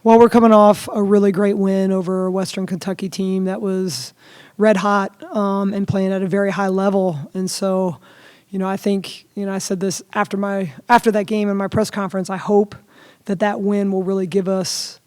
Well, we're coming off a really great win over a Western Kentucky team that was red hot and playing at a very high level. And so, I think, I said this after that game in my press conference, I hope that win will really give us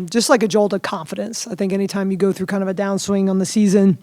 just like a jolt of confidence. I think anytime you go through kind of a downswing on the season,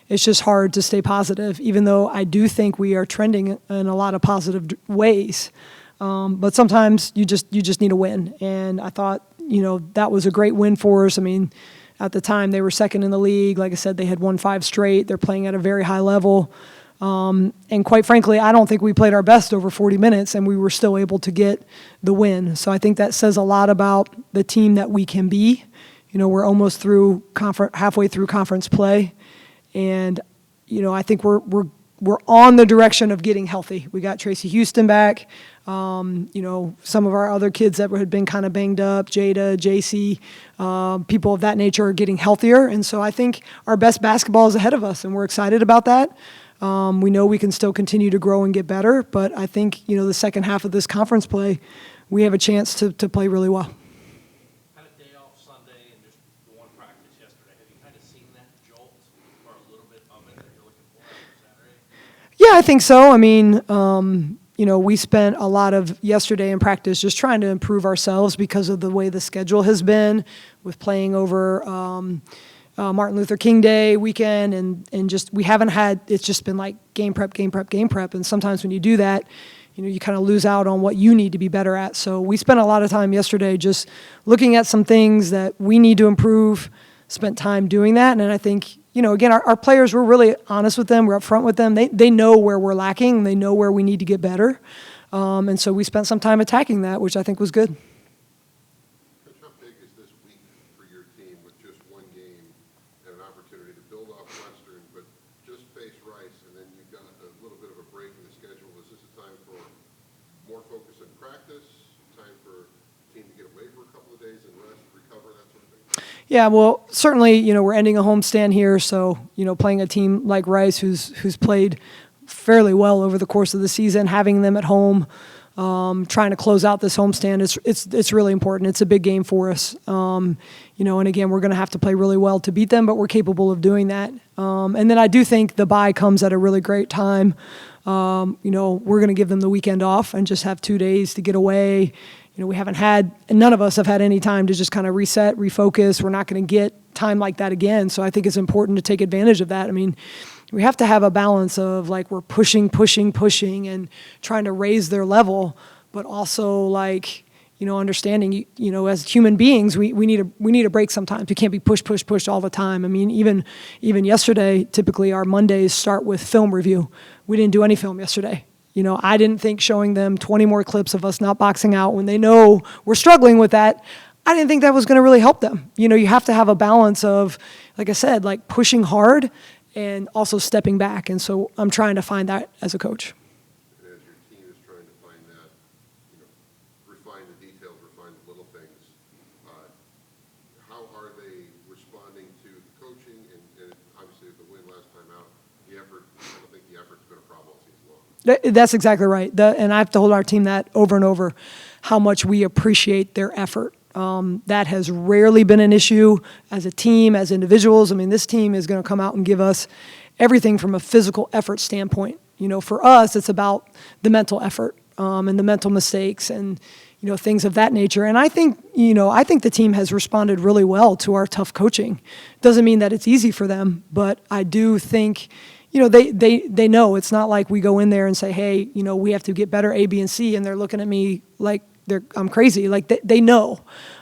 it's just hard to stay positive, even though I do think we are trending in a lot of positive ways. But sometimes you just need a win. And I thought, that was a great win for us. I mean, at the time they were second in the league. Like I said, they had won 5 straight. They're playing at a very high level. And quite frankly, I don't think we played our best over 40 minutes, and we were still able to get the win. So I think that says a lot about the team that we can be. We're almost through halfway through conference play, and I think we're on the direction of getting healthy. We got Tracy Houston back. Some of our other kids that had been kind of banged up, Jada, JC, people of that nature are getting healthier. And so I think our best basketball is ahead of us, and we're excited about that. We know we can still continue to grow and get better, but I think, the second half of this conference play, we have a chance to play really well. Had a day off Sunday and just one practice yesterday. Have you kind of seen that jolt or a little bit of it that you're looking for after Saturday? Yeah, I think so. I mean, we spent a lot of yesterday in practice just trying to improve ourselves because of the way the schedule has been with playing over Martin Luther King Day weekend, and just we haven't had, it's just been like game prep, and sometimes when you do that, you kind of lose out on what you need to be better at. So we spent a lot of time yesterday just looking at some things that we need to improve, spent time doing that, and then I think, again, our players, we're really honest with them, we're upfront with them, they know where we're lacking, they know where we need to get better, and so we spent some time attacking that, which I think was good. How big is this week for your team with just one game and an opportunity to build off Western, but just face Rice, and then you've got a little bit of a break in the schedule? Is this a time for more focus in practice, time for the team to get away for a couple of days and rest, recover, that sort of thing? Yeah, well, certainly, we're ending a homestand here, so, playing a team like Rice who's played fairly well over the course of the season, having them at home, trying to close out this homestand, it's really important. It's a big game for us. And again, we're going to have to play really well to beat them, but we're capable of doing that. And then I do think the bye comes at a really great time. We're going to give them the weekend off and just have 2 days to get away. We haven't had, and none of us have had any time to just kind of reset, refocus. We're not going to get time like that again. So I think it's important to take advantage of that. I mean, we have to have a balance of like we're pushing and trying to raise their level, but also like, understanding, as human beings, we need a break sometimes. We can't be push all the time. I mean, even yesterday, typically our Mondays start with film review. We didn't do any film yesterday. I didn't think showing them 20 more clips of us not boxing out when they know we're struggling with that, I didn't think that was going to really help them. You have to have a balance of, like I said, like pushing hard and also stepping back. And so I'm trying to find that as a coach. And as your team is trying to find that, refine the details, refine the little things, how are they responding to the coaching and obviously the win last time out, the effort? I don't think the effort's been a problem all season long. That's exactly right. And I have to hold our team that over and over, how much we appreciate their effort. That has rarely been an issue as a team, as individuals. I mean, this team is going to come out and give us everything from a physical effort standpoint. For us, it's about the mental effort and the mental mistakes and, things of that nature. And I think the team has responded really well to our tough coaching. Doesn't mean that it's easy for them, but I do think, they know it's not like we go in there and say, hey, we have to get better A, B, and C, and they're looking at me like I'm crazy. Like they know.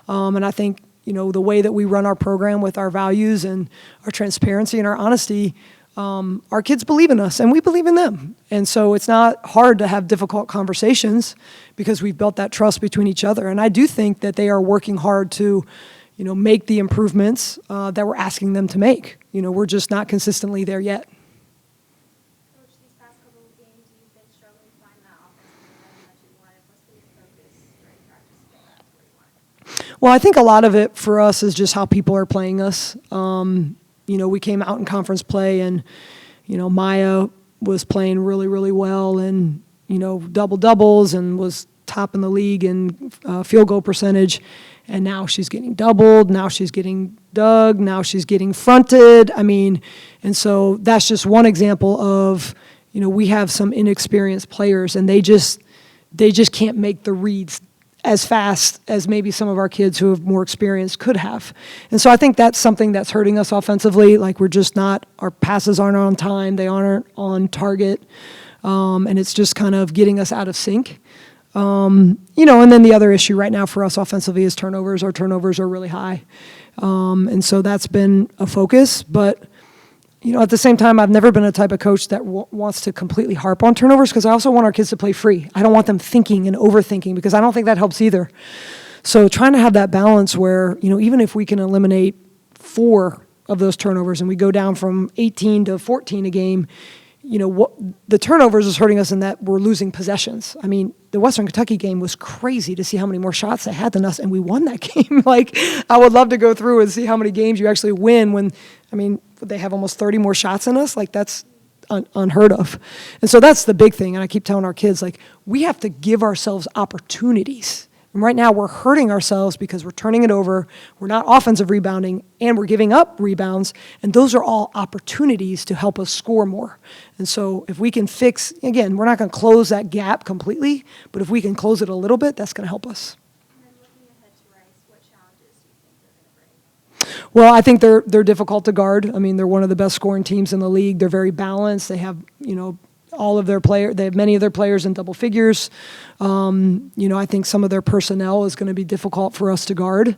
And I think, the way that we run our program with our values and our transparency and our honesty, our kids believe in us and we believe in them. And so it's not hard to have difficult conversations because we've built that trust between each other. And I do think that they are working hard to, make the improvements that we're asking them to make. We're just not consistently there yet. Well, I think a lot of it for us is just how people are playing us. We came out in conference play and, Maya was playing really, really well and, double-doubles and was top in the league in field goal percentage. and now she's getting doubled, now she's getting dug, now she's getting fronted. I mean, and so that's just one example of, we have some inexperienced players, and they just can't make the reads as fast as maybe some of our kids who have more experience could have. And so I think that's something that's hurting us offensively. Like, we're just not, our passes aren't on time, they aren't on target, and it's just kind of getting us out of sync. And then the other issue right now for us offensively is turnovers. Our turnovers are really high. And so that's been a focus. But, at the same time, I've never been a type of coach that wants to completely harp on turnovers, because I also want our kids to play free. I don't want them thinking and overthinking, because I don't think that helps either. So trying to have that balance where, even if we can eliminate 4 of those turnovers and we go down from 18 to 14 a game, what the turnovers is hurting us in that we're losing possessions. I mean, the Western Kentucky game was crazy to see how many more shots they had than us, and we won that game. Like, I would love to go through and see how many games you actually win when, they have almost 30 more shots than us. Like, that's unheard of. And so that's the big thing, and I keep telling our kids, like, we have to give ourselves opportunities. And right now we're hurting ourselves because we're turning it over, we're not offensive rebounding, and we're giving up rebounds, and those are all opportunities to help us score more. And so if we can fix, again, we're not going to close that gap completely, but if we can close it a little bit, that's going to help us. And then looking ahead to Rice, what challenges do you think they're going to bring? Well, I think they're difficult to guard. I mean, they're one of the best scoring teams in the league. They're very balanced. They have, all of their players, they have many of their players in double figures. I think some of their personnel is going to be difficult for us to guard.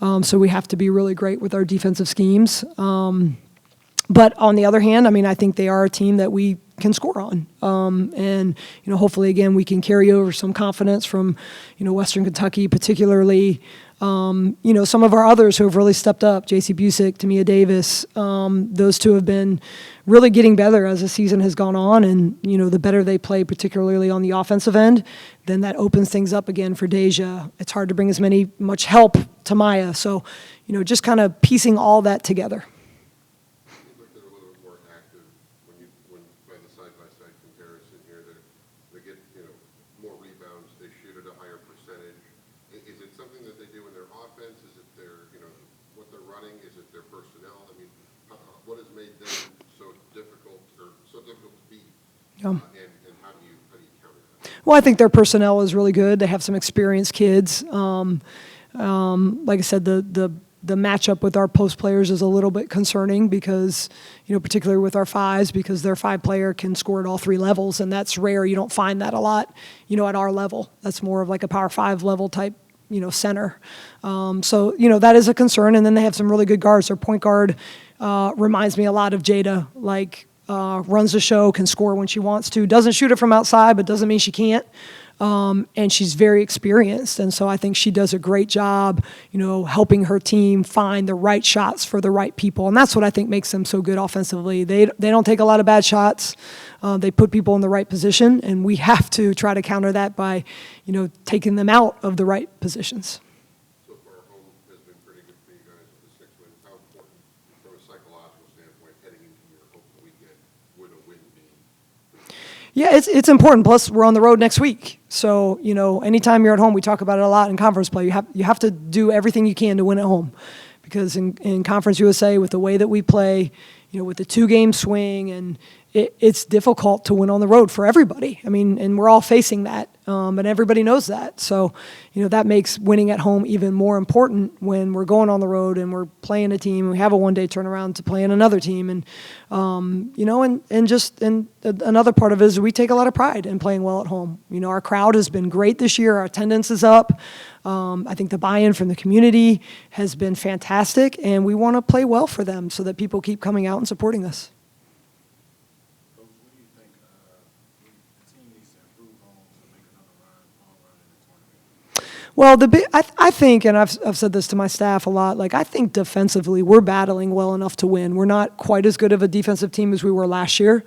So we have to be really great with our defensive schemes. But on the other hand, I think they are a team that we can score on. And hopefully, again, we can carry over some confidence from, Western Kentucky, particularly. Some of our others who have really stepped up, J.C. Busick, Tamia Davis, those two have been really getting better as the season has gone on. And, the better they play, particularly on the offensive end, then that opens things up again for Deja. It's hard to bring as much help to Maya. So, just kind of piecing all that together. Seems like they're a little bit more active when by the side-by-side comparison here. They get, more rebounds, they shoot at a higher percentage. Is it something that they do in their offense? Is it their, what they're running? Is it their personnel? What has made them so difficult to beat? And how do you counter that? Well, I think their personnel is really good. They have some experienced kids. Like I said, the matchup with our post players is a little bit concerning because, particularly with our fives, because their 5-player can score at all 3 levels, and that's rare. You don't find that a lot, at our level. That's more of like a Power 5 level type, center. So, that is a concern. And then they have some really good guards. Their point guard reminds me a lot of Jada, runs the show, can score when she wants to, doesn't shoot it from outside, but doesn't mean she can't. And she's very experienced. And so I think she does a great job, helping her team find the right shots for the right people. And that's what I think makes them so good offensively. They don't take a lot of bad shots. They put people in the right position, and we have to try to counter that by, taking them out of the right positions. So far, home has been pretty good for you guys with the 6 wins. How important, from a psychological standpoint, heading into your open weekend, would a win be? Yeah, it's important. Plus, we're on the road next week. So, anytime you're at home, we talk about it a lot in conference play. You have to do everything you can to win at home. Because in Conference USA, with the way that we play, with the 2-game swing, and it's difficult to win on the road for everybody. And we're all facing that, and everybody knows that. So, that makes winning at home even more important when we're going on the road and we're playing a team. And we have a 1-day turnaround to play in another team, and another part of it is we take a lot of pride in playing well at home. Our crowd has been great this year. Our attendance is up. I think the buy-in from the community has been fantastic, and we want to play well for them so that people keep coming out and supporting us. Coach, what do you think the team needs to improve on to make another long run in the tournament? Well, I think, and I've said this to my staff a lot, I think defensively we're battling well enough to win. We're not quite as good of a defensive team as we were last year,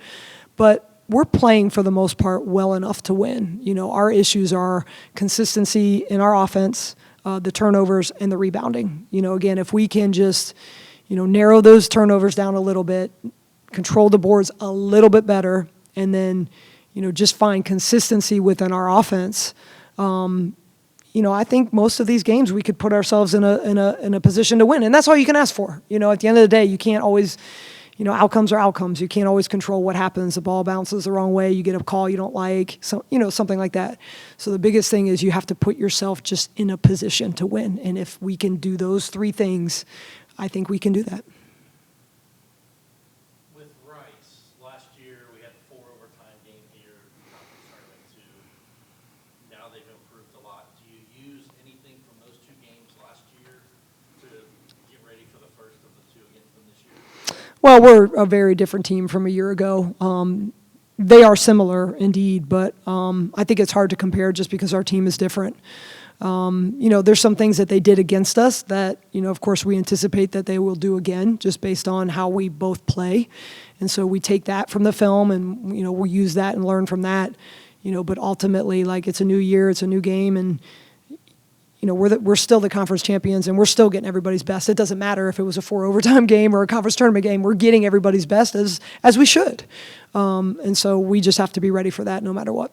but we're playing for the most part well enough to win. Our issues are consistency in our offense, the turnovers, and the rebounding. Again, if we can just, narrow those turnovers down a little bit, control the boards a little bit better, and then, just find consistency within our offense, I think most of these games we could put ourselves in a position to win, and that's all you can ask for. At the end of the day, you can't always, outcomes are outcomes. You can't always control what happens. The ball bounces the wrong way. You get a call you don't like, so something like that. So the biggest thing is you have to put yourself just in a position to win, and if we can do those three things, I think we can do that. With Rice, last year we had 4 overtime game here, conference tournament too. Now they've improved a lot. Do you use anything from those 2 games last year to get ready for the first of the 2 against them this year? Well, we're a very different team from a year ago. They are similar indeed, but I think it's hard to compare just because our team is different. There's some things that they did against us that, of course, we anticipate that they will do again just based on how we both play. And so we take that from the film and, we'll use that and learn from that. But ultimately, it's a new year, it's a new game, and, we're still the conference champions and we're still getting everybody's best. It doesn't matter if it was a 4 overtime game or a conference tournament game. We're getting everybody's best as we should. And so we just have to be ready for that no matter what.